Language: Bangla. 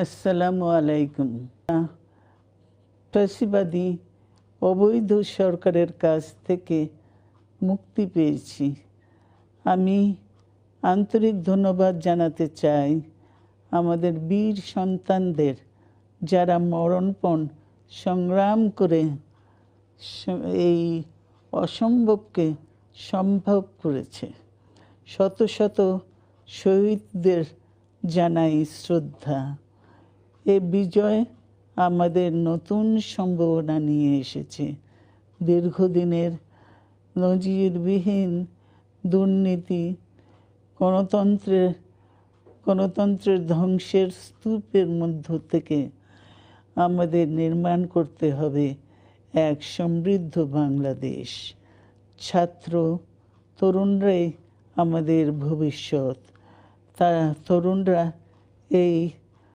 আসসালামু আলাইকুম। ফ্যাসিবাদী অবৈধ সরকারের কাছ থেকে মুক্তি পেয়েছি। আমি আন্তরিক ধন্যবাদ জানাতে চাই আমাদের বীর সন্তানদের, যারা মরণপণ সংগ্রাম করে এই অসম্ভবকে সম্ভব করেছে। শত শত শহীদদের জানাই শ্রদ্ধা। এ বিজয় আমাদের নতুন সম্ভাবনা নিয়ে এসেছে। দীর্ঘদিনের নজিরবিহীন দুর্নীতি, গণতন্ত্রের ধ্বংসের স্তূপের মধ্য থেকে আমাদের নির্মাণ করতে হবে এক সমৃদ্ধ বাংলাদেশ। ছাত্র তরুণরাই আমাদের ভবিষ্যৎ। তরুণরা এই